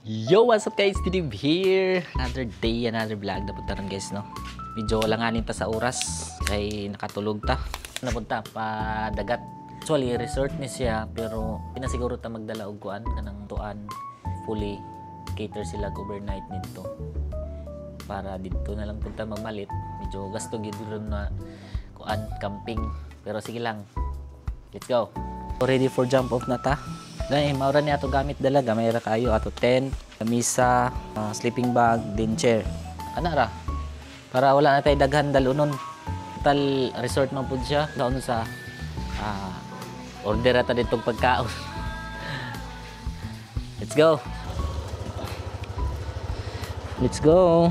Yo, what's up guys? Steve here. Another day, another vlog. Napunta rin guys, no? Medyo langanin ta sa oras. Kaya nakatulog ta. Napunta pa dagat. Actually, resort ni siya. Pero pinasiguro ta magdala og kuan kanang tuan. Fully cater sila overnight nito. Para dito na lang punta magmalit. Medyo gasto gid ron na kuan camping. Pero sige lang. Let's go. Ready for jump off na ta. Dahil maura niya ito gamit dalaga, may ra kayo ato tent, lamisa, sleeping bag, din chair. Ana ra. Para wala na tayo daghan dalunon. Total resort man pud siya. Daon sa order ata ditong pagkaon. Let's go. Let's go.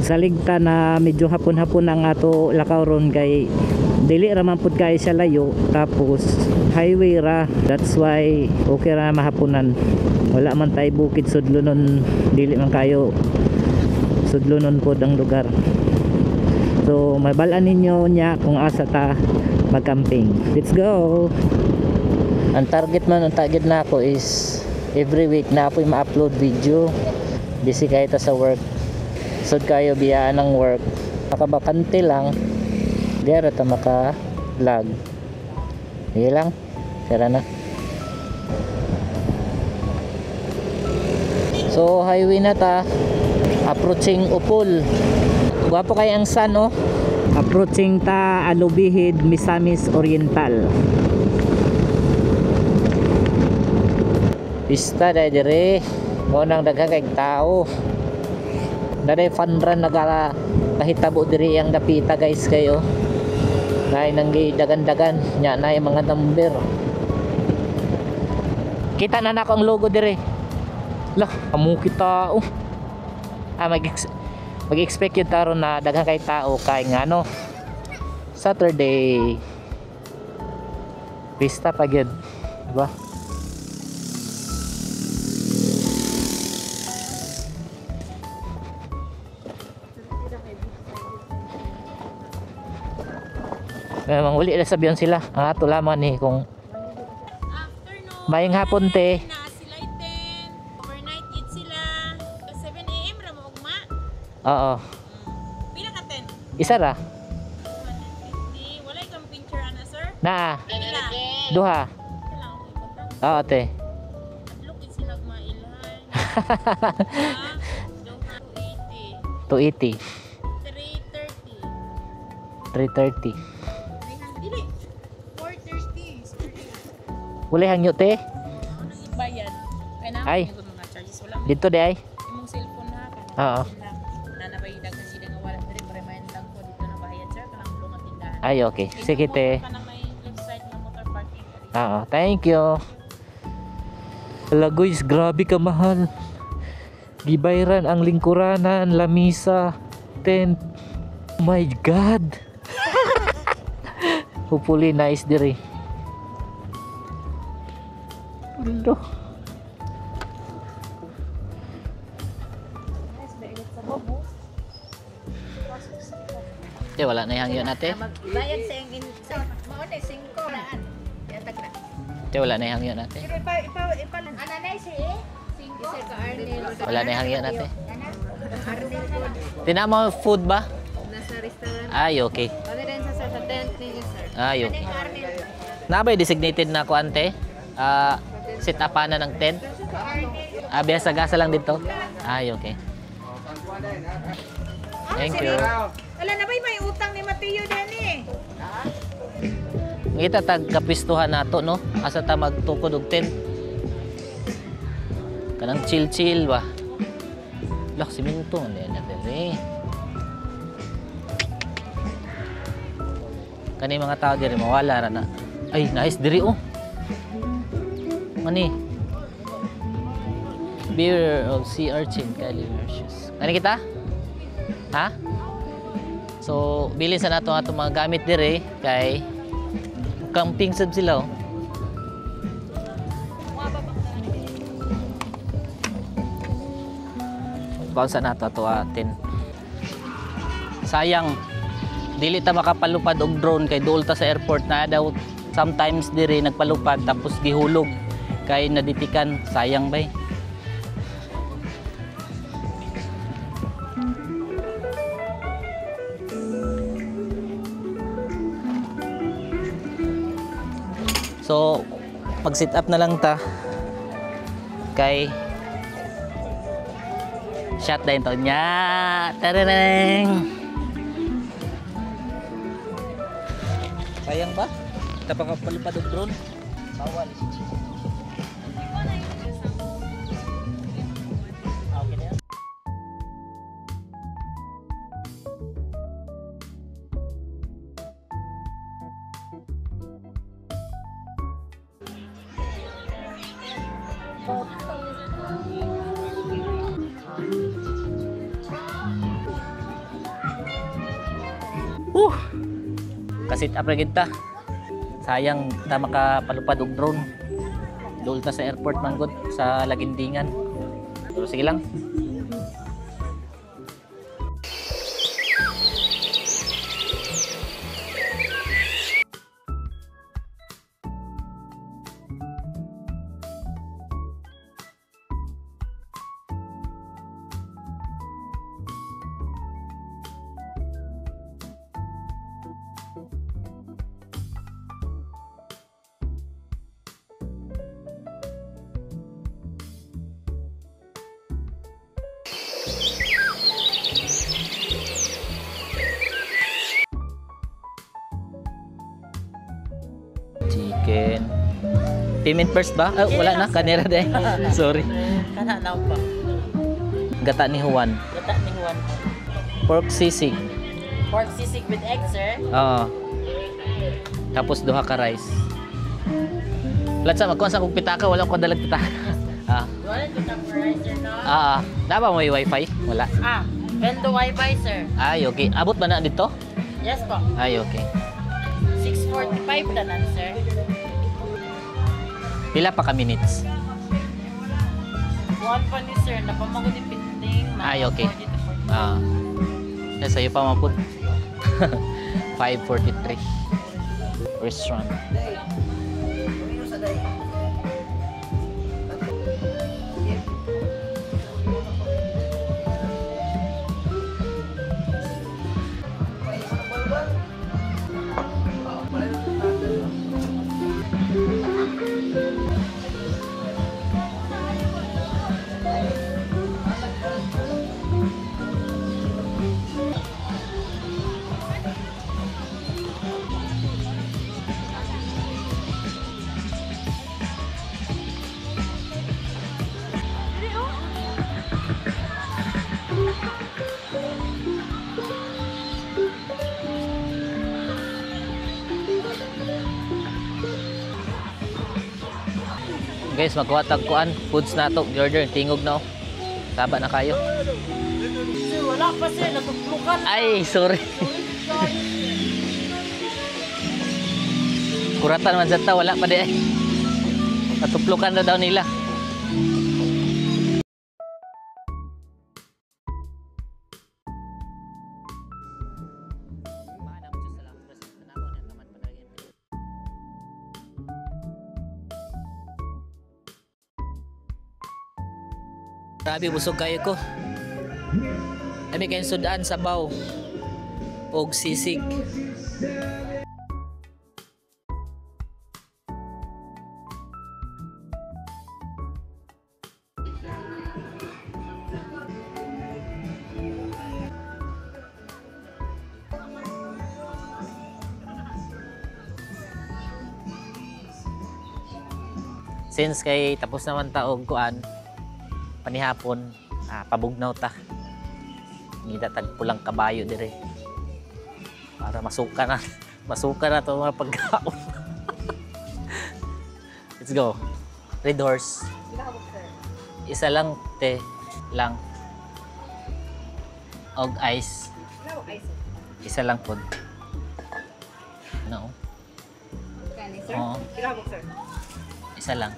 Salig ta na medyo hapon-hapon ang ato lakaw ron kay dili ra man pud kay siya layo tapos highway ra, that's why okay ra mahaponan. Wala man tay bukid sudlonon, dili man kayo sudlonon pod ang lugar. So mabalaan ninyo nya kung asa ta mag-camping. Let's go. Ang target na ako is every week na ako'y ma-upload video. Busy kayo ta sa work. Sud kayo biyaan ng work. Makabakante lang. Diara ta maka-vlog. Sige lang. Sira na. So highway na ta. Approaching Upol. Gwapo kayo ang sun, oh. Approaching ta Alubihid, Misamis Oriental. Pista dahil dire. O nang daghang kay tao. Daday fun run nagkahitabo diri ang dapita guys kayo. Dahil nang dagan-dagan nya na yung mga number. Kita na nako ang logo diri. Lah, amo kita. Mag-expect yun taro na daghang kay tao kay ngano Saturday. Pista pa gyud, diba? Memang uli na sabihan sila ang ato laman ni kung mayang hapon te na sila 10 overnight eat sila 7 AM ra mo ugma. Oo. Pila ka 10? Isa ra 150 walay kang picture ana sir. na Pila? duha. Pila ako ikotang. Oo te. Adlok gid sila mailhan. Duha 280 330 330 dili 430 wala hangyo te. ano nang ibayad kay na Ay. yung mga charges wala Dito de ay. imong cellphone na kan Oo. na nabayad kasi sila nga wala diri remind lang ko dito na bayad sir kanang bulong ang tindahan. Ay okay. Sige te. Kanang may left side na motor parking. Oo, thank you. Ala guys, grabe ka mahal. Gibayran ang lingkuranan, lamisa, tent. Oh my god. Hopefully nice diri. Ulo. Wala na yung hangyo natin. Bayad sa yung mauna 5 daan. Yatag na. Wala na yung hangyo natin. Pero ipa ananay si 5 ka Arnel. Wala na yung hangyo natin. Arnel po. Tinama food ba? Nasa restaurant. Ay, okay. Pwede rin sa tent ni sir. Ay, okay. Arnel. Nabay designated na ko ante. Set upan na ng tent. Biasa-gasa lang dito. Ay, okay. Thank you. Wala na may utang ni Mateo din eh. Kita tag kapistuhan nato no. Asa ta magtukod og tent. Kanang chill ba. Lak siminto na dere. Kani mga tao diri mawala ra na. Ay, nice diri oh. Mani. Beer of sea urchin, Cali Mauritius. Ano kita? Ha? So, bilin sa nato ato mga gamit dire kay camping sab sila. Oh. Kung sa nato ato atin. Sayang dili ta makapalupad og drone kay duol ta sa airport na daw sometimes dire nagpalupad tapos gihulog kay naditikan. Sayang bay. So, mag-sit up na lang ta kay shot din to niya. Tararang! Sayang ba? Tapos palupad og drone? Bawal. Okay na yan. Kasit up na kita. Sayang ta makapalupad og drone. Dul ta sa airport man gud sa Lagindingan. Pero sige lang. Chicken. Payment first ba? Ah, wala na, kanira din. Sorry. Kana na pa. Gata ni Juan. Gata ni Juan. Pork sisig. Pork sisig with egg, sir. Oo. Tapos duha ka rice. Platsa, magkuhan sa kong pitaka, wala ko dalag pitaka. Ah. Wala ko temporizer na. Dapat mo may wifi? Wala. Bendo wifi, sir. Ay, okay. Abot ba na dito? Yes po. Ay, okay. 6:45 tanan, sir. Pila pa ka minutes? One pa ni sir, napamagod yung pinting. Ay, okay. Sa'yo pa mapun. 5:43. Restaurant. Guys, magkuha tag kuan, foods na to, order, tingog na oh. Taba na kayo. Sir, wala pa sir, natutlukan. Ay, sorry. Kuratan man sa ta, wala pa di ay. Natuplukan na daw nila. Grabe, busog kayo ko. Kami kayong sudan sa baw. Og sisig. Since kay tapos naman taog kuan, panihapon, pabugnaw ta. Ngita tag pulang kabayo dire. Para masuka na. Masuka na to mga pagkaon. Let's go. Red horse. Isa lang, te. Lang. Og ice. No, ice. Isa lang po. No. Kani, sir? Oo. Kilabok, sir. Isa lang.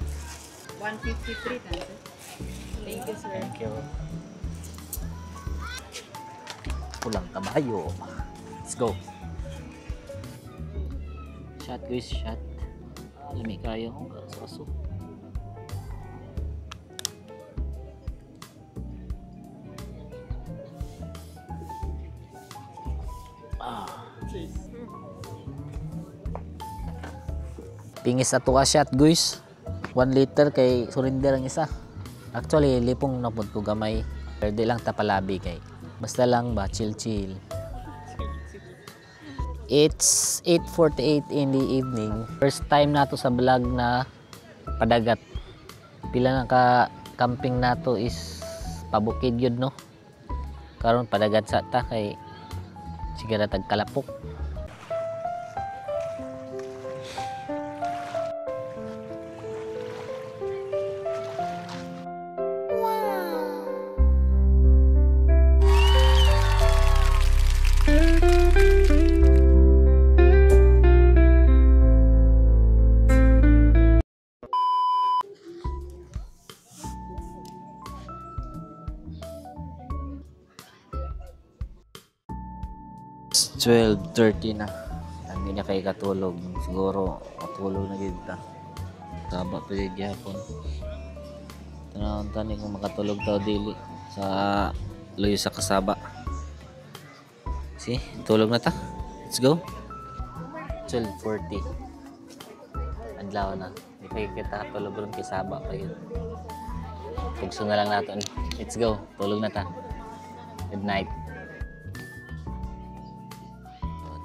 153 tan, sir. Thank you, sir. Thank you. Pulang kabayo. Let's go. Shot guys, shot. Lami kayo kung kaso. Pingis ato ka shot guys. 1 liter kay surrender ang isa. Actually lipong napod ko gamay. Pwede lang tapalabi kay. Basta lang ba chill. It's 8:48 in the evening. First time nato sa vlog na padagat. Pila na ka camping nato is pabukid yun no. Karon padagat sa ta kay sigara tagkalapok. It's 12:30 na. Hindi na kayo katulog. Siguro matulog na gid ta. Saba pa gid gyapon. Tanawon tani kung makatulog ta o dili sa luyo sa kasaba. See, tulog na ta. Let's go. 12:40. Adlaw na. Di kayo kita tulog ron kay saba pa yun. Pugso na lang natin. Let's go. Tulog na ta. Good night.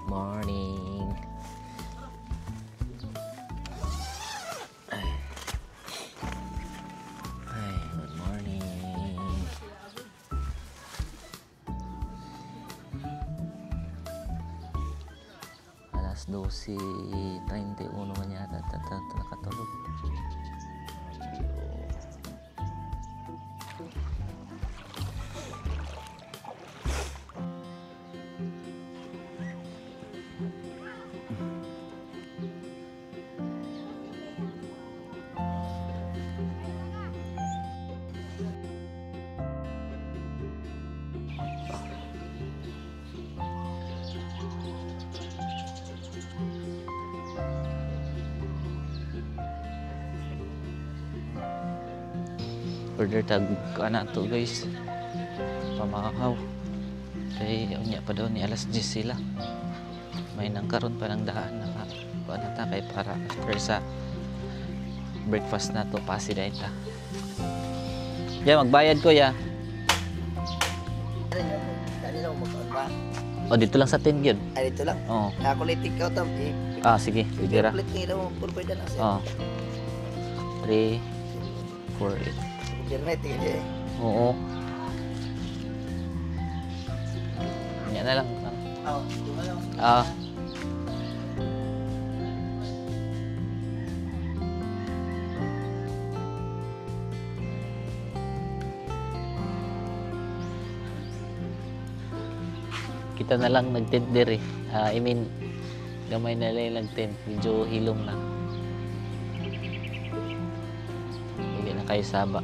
Morning. Ay, good morning. Alas 12:31 man yata nakatulog. Order tag ana to guys. Pamakaw. Kay unya pa daw ni alas 10 sila. May nang karon pa ng daan na kuan ta kay para after sa breakfast na to pasi dai ta. Ya magbayad ko ya. Dali lang magkaon ba? O dito lang sa 10 gyud. Ay, dito lang. Oo. Ako litik ka tam. Sige, pwede ra. Plate nila mo purpose na siya. Oo. 3 4 8. Internet eh. Oo. Yan na lang. Oh, lang. Ah. Kita na lang nag-tent diri. I mean, gamay na lang nag-tent. Medyo hilong lang. Hindi na kayo saba.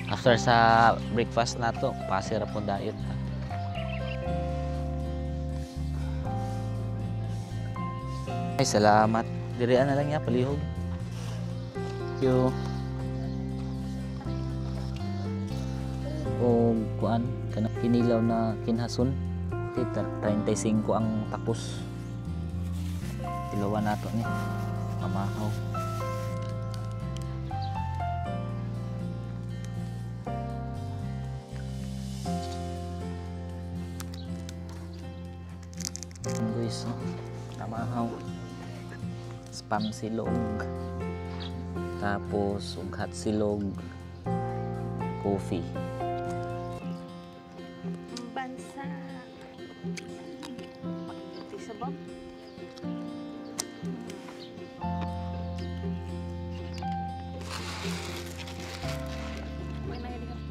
After sa breakfast na to, pasira po dayon. Ay, salamat. Dirian na lang niya, palihog. Thank you. O kuan, kanang kinilaw na kinhason. Okay, 35 ang takos. Tilawan nato ni. Pamahaw. Guys, tamahaw. Spam silog. Tapos ughat silog. Coffee. Bansa. Tisabang. May nangyaring ako.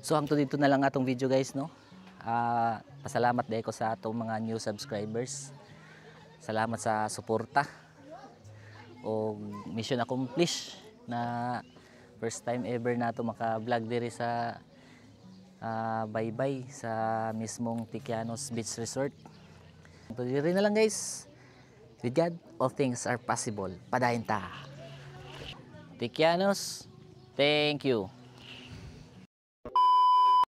So hangtod dito na lang atong video guys no. Pasalamat dahil ko sa atong mga new subscribers. Salamat sa suporta. O mission accomplished na first time ever nato maka-vlog diri sa Baybay sa mismong Tiquianos Beach Resort. So diri na lang guys. With God, all things are possible. Padayon ta. Tiquianos, thank you.